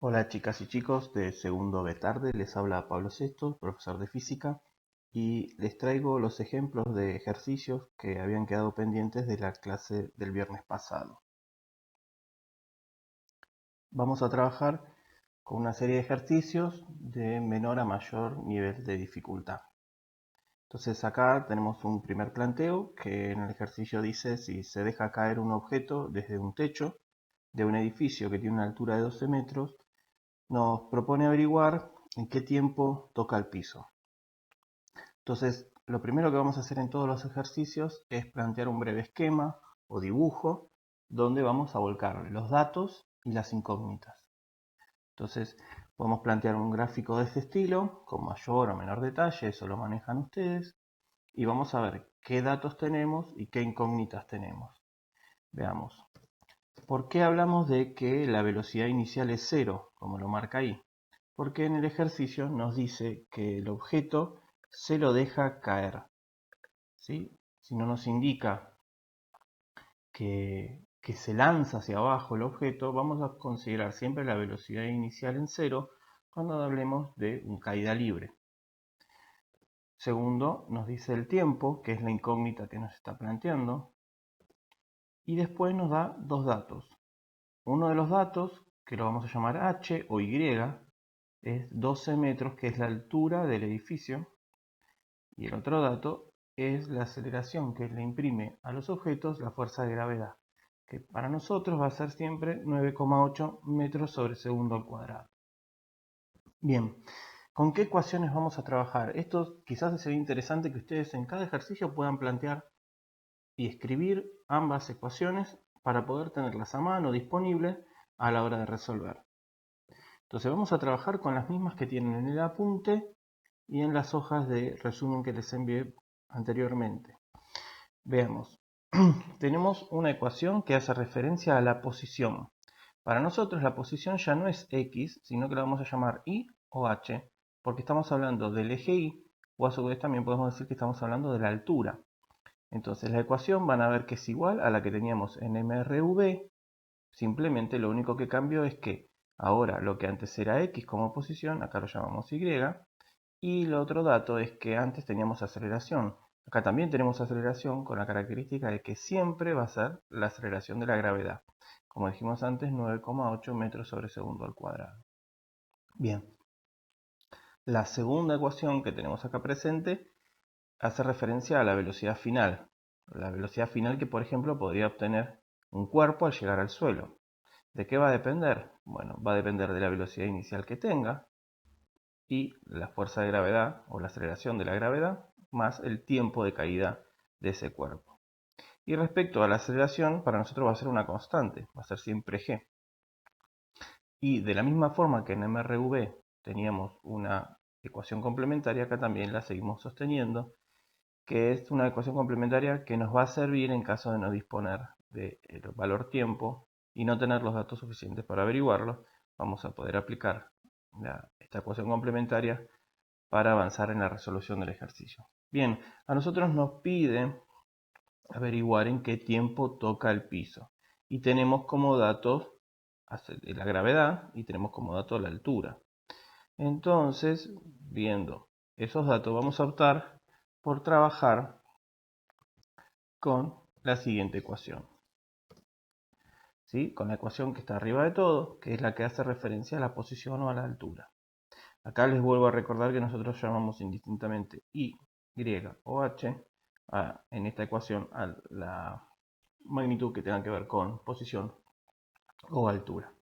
Hola chicas y chicos de segundo B tarde, les habla Pablo Sesto, profesor de física, y les traigo los ejemplos de ejercicios que habían quedado pendientes de la clase del viernes pasado. Vamos a trabajar con una serie de ejercicios de menor a mayor nivel de dificultad. Entonces acá tenemos un primer planteo que en el ejercicio dice si se deja caer un objeto desde un techo de un edificio que tiene una altura de 12 metros, nos propone averiguar en qué tiempo toca el piso. Entonces, lo primero que vamos a hacer en todos los ejercicios es plantear un breve esquema o dibujo donde vamos a volcar los datos y las incógnitas. Entonces, podemos plantear un gráfico de este estilo, con mayor o menor detalle, eso lo manejan ustedes, y vamos a ver qué datos tenemos y qué incógnitas tenemos. Veamos. ¿Por qué hablamos de que la velocidad inicial es cero, como lo marca ahí? Porque en el ejercicio nos dice que el objeto se lo deja caer, ¿sí? Si no nos indica que se lanza hacia abajo el objeto, vamos a considerar siempre la velocidad inicial en cero cuando hablemos de una caída libre. Segundo, nos dice el tiempo, que es la incógnita que nos está planteando, y después nos da dos datos. Uno de los datos, que lo vamos a llamar H o Y, es 12 metros, que es la altura del edificio, y el otro dato es la aceleración que le imprime a los objetos la fuerza de gravedad, que para nosotros va a ser siempre 9,8 metros sobre segundo al cuadrado. Bien, ¿con qué ecuaciones vamos a trabajar? Esto quizás sería interesante que ustedes en cada ejercicio puedan plantear y escribir ambas ecuaciones para poder tenerlas a mano disponibles a la hora de resolver. Entonces vamos a trabajar con las mismas que tienen en el apunte y en las hojas de resumen que les envié anteriormente. Veamos, tenemos una ecuación que hace referencia a la posición. Para nosotros la posición ya no es x, sino que la vamos a llamar y o h, porque estamos hablando del eje y, o a su vez también podemos decir que estamos hablando de la altura. Entonces la ecuación van a ver que es igual a la que teníamos en MRV, simplemente lo único que cambió es que ahora lo que antes era x como posición, acá lo llamamos y, y el otro dato es que antes teníamos aceleración. Acá también tenemos aceleración con la característica de que siempre va a ser la aceleración de la gravedad. Como dijimos antes, 9,8 metros sobre segundo al cuadrado. Bien, la segunda ecuación que tenemos acá presente hace referencia a la velocidad final. La velocidad final que, por ejemplo, podría obtener un cuerpo al llegar al suelo. ¿De qué va a depender? Bueno, va a depender de la velocidad inicial que tenga, y la fuerza de gravedad o la aceleración de la gravedad más el tiempo de caída de ese cuerpo. Y respecto a la aceleración, para nosotros va a ser una constante, va a ser siempre g. Y de la misma forma que en MRV teníamos una ecuación complementaria, acá también la seguimos sosteniendo, que es una ecuación complementaria que nos va a servir en caso de no disponer del valor tiempo y no tener los datos suficientes para averiguarlo. Vamos a poder aplicar esta ecuación complementaria para avanzar en la resolución del ejercicio. Bien, a nosotros nos pide averiguar en qué tiempo toca el piso. Y tenemos como datos la gravedad y tenemos como dato la altura. Entonces, viendo esos datos, vamos a optar por trabajar con la siguiente ecuación. ¿Sí? Con la ecuación que está arriba de todo, que es la que hace referencia a la posición o a la altura. Acá les vuelvo a recordar que nosotros llamamos indistintamente y o h en esta ecuación a la magnitud que tenga que ver con posición o altura.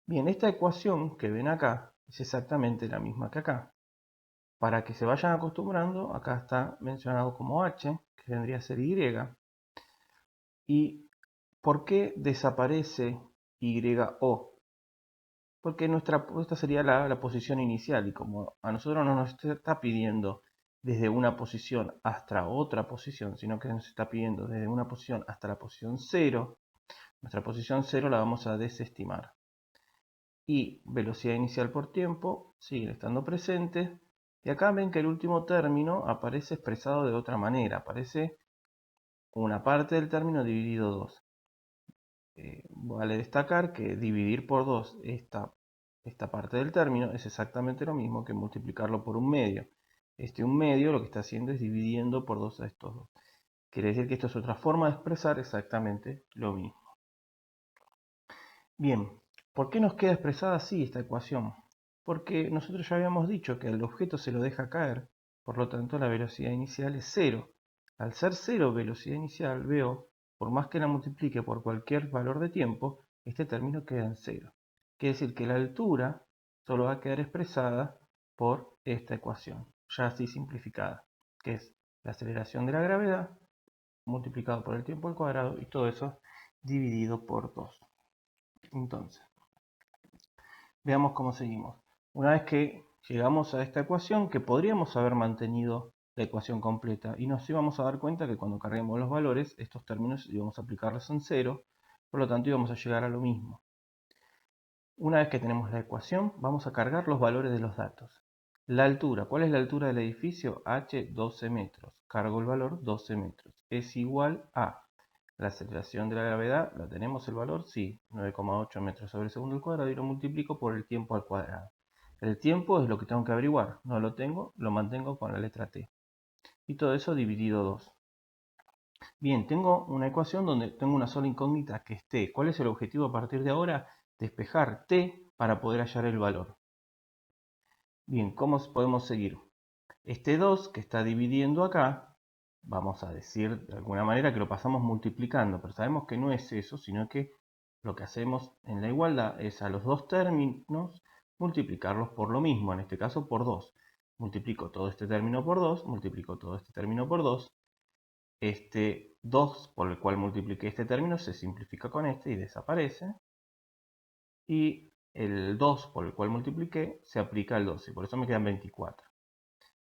Bien, esta ecuación que ven acá es exactamente la misma que acá. Para que se vayan acostumbrando, acá está mencionado como h, que vendría a ser y. ¿Y por qué desaparece y-o? Porque esta sería la posición inicial, y como a nosotros no nos está pidiendo desde una posición hasta otra posición, sino que nos está pidiendo desde una posición hasta la posición 0, nuestra posición 0 la vamos a desestimar. Y velocidad inicial por tiempo siguen estando presentes, y acá ven que el último término aparece expresado de otra manera, aparece una parte del término dividido 2. Vale destacar que dividir por 2 esta esta parte del término, es exactamente lo mismo que multiplicarlo por un medio. Un medio lo que está haciendo es dividiendo por 2 a estos dos. Quiere decir que esto es otra forma de expresar exactamente lo mismo. Bien, ¿por qué nos queda expresada así esta ecuación? Porque nosotros ya habíamos dicho que al objeto se lo deja caer, por lo tanto la velocidad inicial es 0. Al ser 0 velocidad inicial, veo, por más que la multiplique por cualquier valor de tiempo, este término queda en 0. Quiere decir que la altura solo va a quedar expresada por esta ecuación, ya así simplificada, que es la aceleración de la gravedad multiplicado por el tiempo al cuadrado y todo eso dividido por 2. Entonces, veamos cómo seguimos. Una vez que llegamos a esta ecuación, que podríamos haber mantenido la ecuación completa y nos íbamos a dar cuenta que cuando carguemos los valores, estos términos íbamos a aplicarlos en 0, por lo tanto íbamos a llegar a lo mismo. Una vez que tenemos la ecuación, vamos a cargar los valores de los datos. La altura, ¿cuál es la altura del edificio? H, 12 metros. Cargo el valor 12 metros. Es igual a la aceleración de la gravedad, ¿la tenemos el valor? Sí, 9,8 metros sobre el segundo al cuadrado y lo multiplico por el tiempo al cuadrado. El tiempo es lo que tengo que averiguar, no lo tengo, lo mantengo con la letra t. Y todo eso dividido 2. Bien, tengo una ecuación donde tengo una sola incógnita que es t. ¿Cuál es el objetivo a partir de ahora? Despejar t para poder hallar el valor. Bien, ¿cómo podemos seguir? Este 2 que está dividiendo acá, vamos a decir de alguna manera que lo pasamos multiplicando, pero sabemos que no es eso, sino que lo que hacemos en la igualdad es a los dos términos multiplicarlos por lo mismo, en este caso por 2. Multiplico todo este término por 2, multiplico todo este término por 2. Este 2 por el cual multipliqué este término se simplifica con este y desaparece. Y el 2 por el cual multipliqué se aplica al 12, por eso me quedan 24.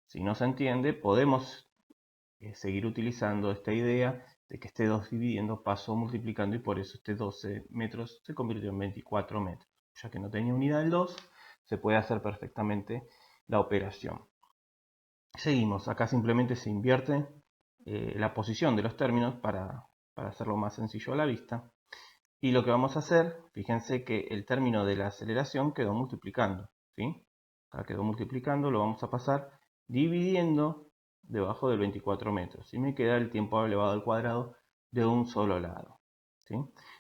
Si no se entiende, podemos seguir utilizando esta idea de que este 2 dividiendo pasó multiplicando y por eso este 12 metros se convirtió en 24 metros. Ya que no tenía unidad el 2, se puede hacer perfectamente la operación. Seguimos, acá simplemente se invierte la posición de los términos para hacerlo más sencillo a la vista. Y lo que vamos a hacer, fíjense que el término de la aceleración quedó multiplicando, ¿sí? Acá quedó multiplicando, lo vamos a pasar dividiendo debajo del 24 metros. Y me queda el tiempo elevado al cuadrado de un solo lado, ¿sí?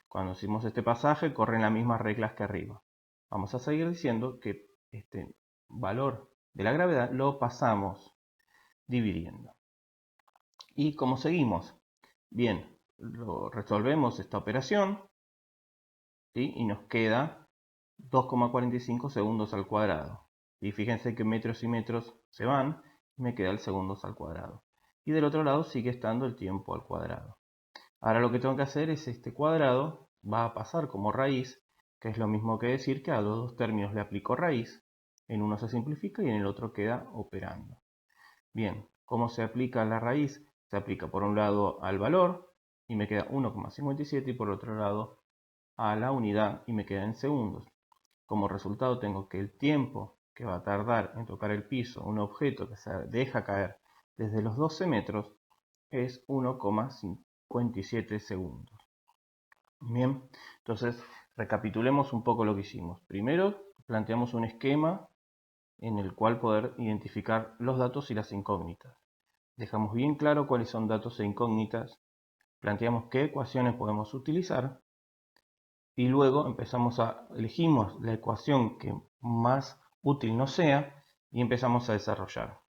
Cuando hicimos este pasaje, corren las mismas reglas que arriba. Vamos a seguir diciendo que este valor de la gravedad lo pasamos dividiendo. ¿Y cómo seguimos? Bien, resolvemos esta operación, ¿sí? Y nos queda 2,45 segundos al cuadrado. Y fíjense que metros y metros se van y me queda el segundos al cuadrado. Y del otro lado sigue estando el tiempo al cuadrado. Ahora lo que tengo que hacer es este cuadrado va a pasar como raíz, que es lo mismo que decir que a los dos términos le aplico raíz. En uno se simplifica y en el otro queda operando. Bien, ¿cómo se aplica la raíz? Se aplica por un lado al valor y me queda 1,57 y por otro lado a la unidad y me queda en segundos. Como resultado tengo que el tiempo que va a tardar en tocar el piso un objeto que se deja caer desde los 12 metros es 1,57 segundos. Bien, entonces recapitulemos un poco lo que hicimos. Primero planteamos un esquema en el cual poder identificar los datos y las incógnitas. Dejamos bien claro cuáles son datos e incógnitas, planteamos qué ecuaciones podemos utilizar y luego elegimos la ecuación que más útil nos sea y empezamos a desarrollar.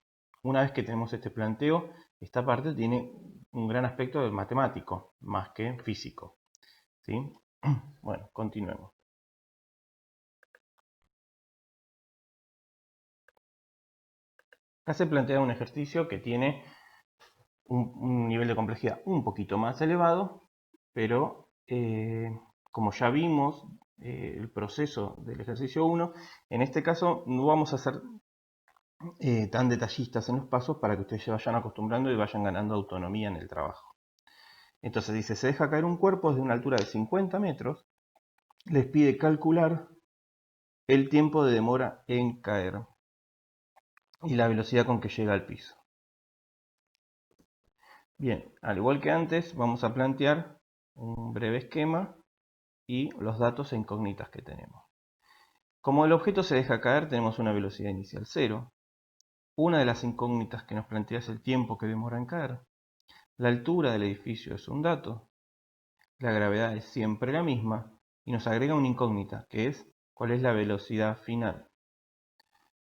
Una vez que tenemos este planteo, esta parte tiene un gran aspecto del matemático más que físico, ¿sí? Bueno, continuemos. Acá se plantea un ejercicio que tiene un nivel de complejidad un poquito más elevado, pero como ya vimos el proceso del ejercicio 1, en este caso no vamos a ser tan detallistas en los pasos para que ustedes se vayan acostumbrando y vayan ganando autonomía en el trabajo. Entonces dice, se deja caer un cuerpo desde una altura de 50 metros, les pide calcular el tiempo de demora en caer y la velocidad con que llega al piso. Bien, al igual que antes, vamos a plantear un breve esquema y los datos e incógnitas que tenemos. Como el objeto se deja caer, tenemos una velocidad inicial 0. Una de las incógnitas que nos plantea es el tiempo que demora en caer. La altura del edificio es un dato. La gravedad es siempre la misma. Y nos agrega una incógnita, que es cuál es la velocidad final.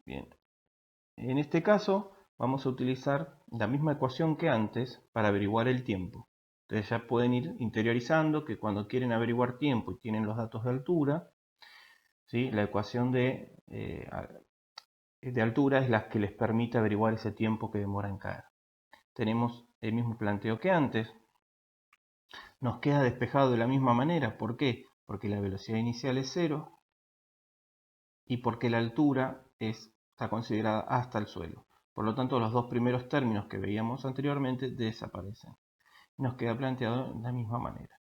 Bien, en este caso vamos a utilizar la misma ecuación que antes para averiguar el tiempo. Entonces ya pueden ir interiorizando que cuando quieren averiguar tiempo y tienen los datos de altura, ¿sí? La ecuación de altura es la que les permite averiguar ese tiempo que demora en caer. Tenemos el mismo planteo que antes. Nos queda despejado de la misma manera. ¿Por qué? Porque la velocidad inicial es 0 y porque la altura está considerada hasta el suelo. Por lo tanto, los dos primeros términos que veíamos anteriormente desaparecen. Nos queda planteado de la misma manera.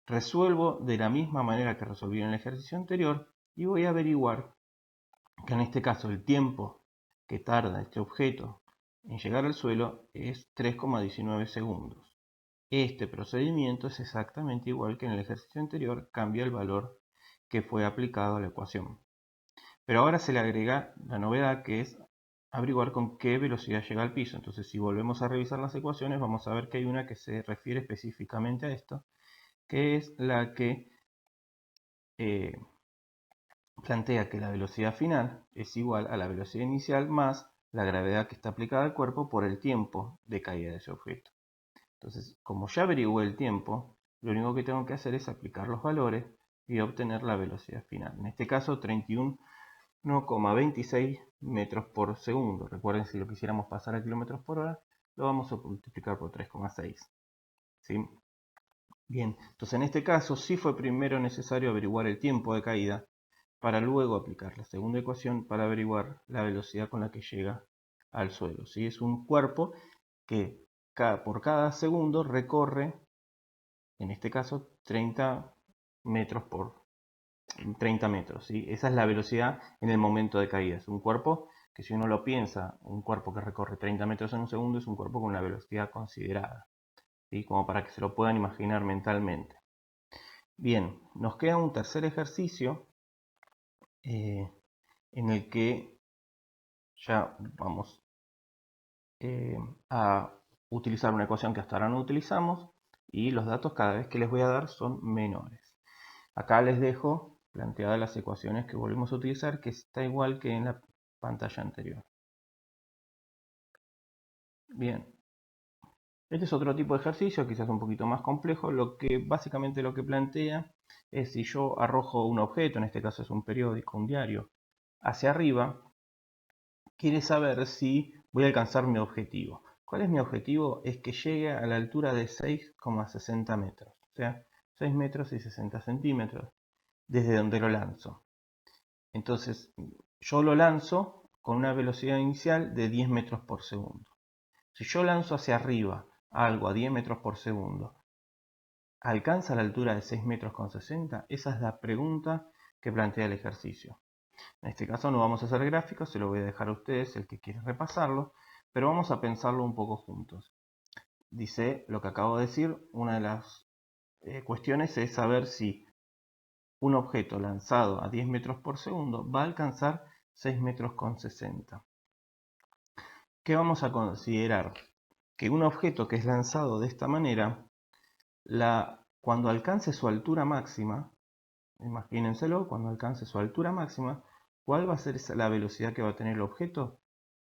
Resuelvo de la misma manera que resolví en el ejercicio anterior y voy a averiguar que en este caso el tiempo que tarda este objeto en llegar al suelo es 3,19 segundos. Este procedimiento es exactamente igual que en el ejercicio anterior, cambia el valor que fue aplicado a la ecuación. Pero ahora se le agrega la novedad que es averiguar con qué velocidad llega al piso. Entonces, si volvemos a revisar las ecuaciones, vamos a ver que hay una que se refiere específicamente a esto, que es la que plantea que la velocidad final es igual a la velocidad inicial más la gravedad que está aplicada al cuerpo por el tiempo de caída de ese objeto. Entonces, como ya averigué el tiempo, lo único que tengo que hacer es aplicar los valores y obtener la velocidad final. En este caso, 31,26 metros por segundo. Recuerden, si lo quisiéramos pasar a kilómetros por hora, lo vamos a multiplicar por 3,6. ¿Sí? Bien, entonces en este caso sí fue primero necesario averiguar el tiempo de caída para luego aplicar la segunda ecuación para averiguar la velocidad con la que llega al suelo. ¿Sí? Es un cuerpo que por cada segundo recorre, en este caso, 30 metros por 30 metros. ¿Sí? Esa es la velocidad en el momento de caída. Es un cuerpo que, si uno lo piensa, un cuerpo que recorre 30 metros en un segundo es un cuerpo con una velocidad considerada. ¿Sí? Como para que se lo puedan imaginar mentalmente. Bien, nos queda un tercer ejercicio en el que ya vamos a utilizar una ecuación que hasta ahora no utilizamos y los datos cada vez que les voy a dar son menores. Acá les dejo planteadas las ecuaciones que volvemos a utilizar, que está igual que en la pantalla anterior. Bien, este es otro tipo de ejercicio, quizás un poquito más complejo. Básicamente lo que plantea es, si yo arrojo un objeto, en este caso es un periódico, un diario, hacia arriba, quiere saber si voy a alcanzar mi objetivo. ¿Cuál es mi objetivo? Es que llegue a la altura de 6,60 metros, o sea, 6 metros y 60 centímetros, desde donde lo lanzo. Entonces, yo lo lanzo con una velocidad inicial de 10 metros por segundo. Si yo lanzo hacia arriba algo a 10 metros por segundo, ¿alcanza la altura de 6 metros con 60? Esa es la pregunta que plantea el ejercicio. En este caso no vamos a hacer gráficos, se lo voy a dejar a ustedes, el que quiere repasarlo, pero vamos a pensarlo un poco juntos. Dice lo que acabo de decir, una de las cuestiones es saber si un objeto lanzado a 10 metros por segundo va a alcanzar 6 metros con 60. ¿Qué vamos a considerar? Que un objeto que es lanzado de esta manera, cuando alcance su altura máxima, imagínenselo, cuando alcance su altura máxima, ¿cuál va a ser la velocidad que va a tener el objeto?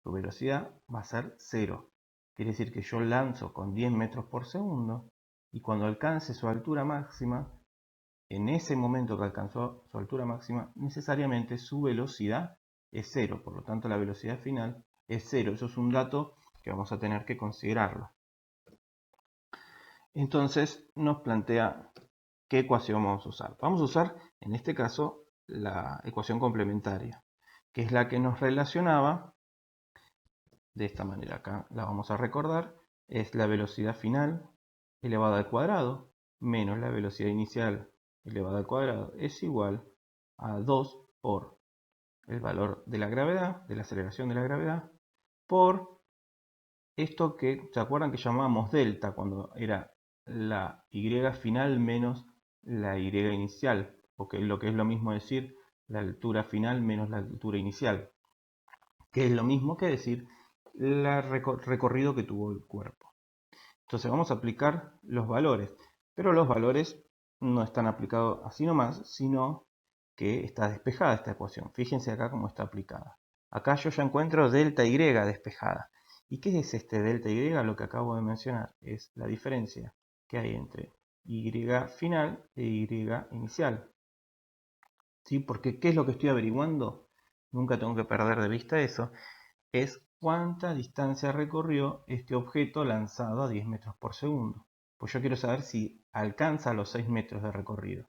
Su velocidad va a ser 0. Quiere decir que yo lanzo con 10 metros por segundo y cuando alcance su altura máxima, en ese momento que alcanzó su altura máxima, necesariamente su velocidad es 0. Por lo tanto, la velocidad final es 0. Eso es un dato que vamos a tener que considerarlo. Entonces nos plantea qué ecuación vamos a usar. Vamos a usar, en este caso, la ecuación complementaria, que es la que nos relacionaba de esta manera. Acá la vamos a recordar. Es la velocidad final elevada al cuadrado menos la velocidad inicial elevada al cuadrado es igual a 2 por el valor de la gravedad, de la aceleración de la gravedad, por esto que, ¿se acuerdan que llamábamos delta cuando era la y final menos la y inicial? Porque lo que es lo mismo decir la altura final menos la altura inicial, que es lo mismo que decir el recorrido que tuvo el cuerpo. Entonces vamos a aplicar los valores, pero los valores no están aplicados así nomás, sino que está despejada esta ecuación. Fíjense acá cómo está aplicada. Acá yo ya encuentro delta y despejada. ¿Y qué es este delta y? Lo que acabo de mencionar es la diferencia que hay entre y final e y inicial. ¿Sí? Porque ¿qué es lo que estoy averiguando? Nunca tengo que perder de vista eso. Es cuánta distancia recorrió este objeto lanzado a 10 metros por segundo. Pues yo quiero saber si alcanza los 6 metros de recorrido.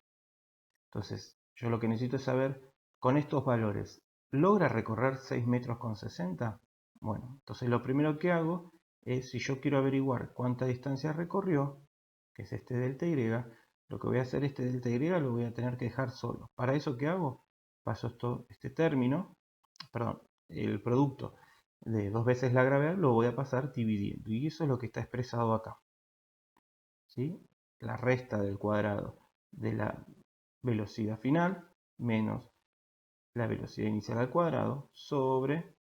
Entonces, yo lo que necesito es saber, con estos valores, ¿logra recorrer 6 metros con 60? Bueno, entonces lo primero que hago es, si yo quiero averiguar cuánta distancia recorrió, que es este delta y, lo que voy a hacer, este delta y lo voy a tener que dejar solo. ¿Para eso qué hago? Paso este término, perdón, el producto de 2 veces la gravedad lo voy a pasar dividiendo. Y eso es lo que está expresado acá. ¿Sí? La resta del cuadrado de la velocidad final menos la velocidad inicial al cuadrado sobre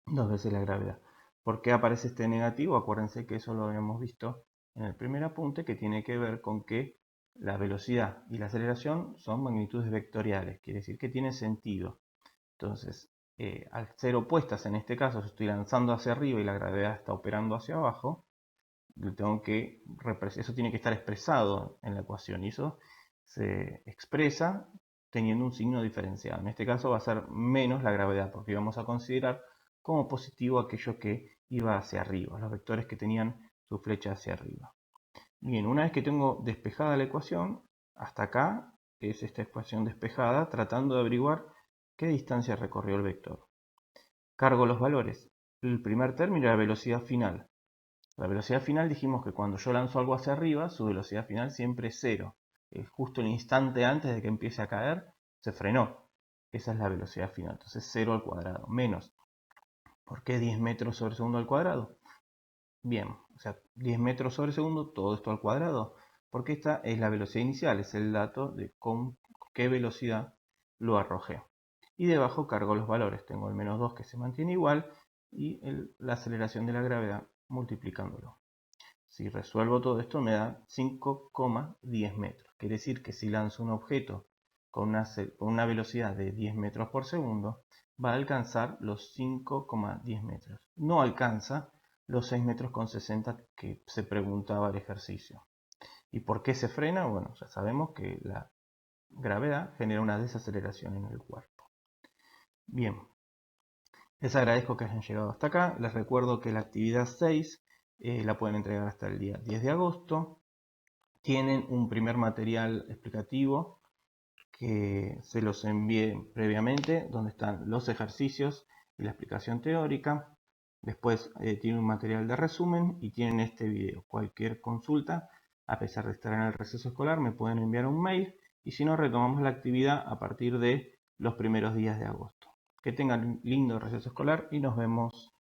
2 veces la gravedad. ¿Por qué aparece este negativo? Acuérdense que eso lo habíamos visto en el primer apunte, que tiene que ver con que la velocidad y la aceleración son magnitudes vectoriales, quiere decir que tiene sentido. Entonces, al ser opuestas en este caso, si estoy lanzando hacia arriba y la gravedad está operando hacia abajo, eso tiene que estar expresado en la ecuación y eso se expresa teniendo un signo diferenciado. En este caso va a ser menos la gravedad porque vamos a considerar como positivo aquello que iba hacia arriba, los vectores que tenían su flecha hacia arriba. Bien, una vez que tengo despejada la ecuación, hasta acá es esta ecuación despejada tratando de averiguar qué distancia recorrió el vector. Cargo los valores. El primer término es la velocidad final. La velocidad final dijimos que cuando yo lanzo algo hacia arriba, su velocidad final siempre es 0. Es justo el instante antes de que empiece a caer, se frenó. Esa es la velocidad final. Entonces 0 al cuadrado. Menos. ¿Por qué 10 metros sobre segundo al cuadrado? Bien, o sea, 10 metros sobre segundo, todo esto al cuadrado. Porque esta es la velocidad inicial, es el dato de con qué velocidad lo arrojé. Y debajo cargo los valores. Tengo el menos 2 que se mantiene igual y la aceleración de la gravedad multiplicándolo. Si resuelvo todo esto me da 5,10 metros. Quiere decir que si lanzo un objeto con una velocidad de 10 metros por segundo, va a alcanzar los 5,10 metros. No alcanza los 6 metros con 60 que se preguntaba el ejercicio. ¿Y por qué se frena? Bueno, ya sabemos que la gravedad genera una desaceleración en el cuerpo. Bien, les agradezco que hayan llegado hasta acá. Les recuerdo que la actividad 6 la pueden entregar hasta el día 10 de agosto. Tienen un primer material explicativo que se los envié previamente, donde están los ejercicios y la explicación teórica. Después tienen un material de resumen y tienen este video. Cualquier consulta, a pesar de estar en el receso escolar, me pueden enviar un mail y si no, retomamos la actividad a partir de los primeros días de agosto. Que tengan un lindo receso escolar y nos vemos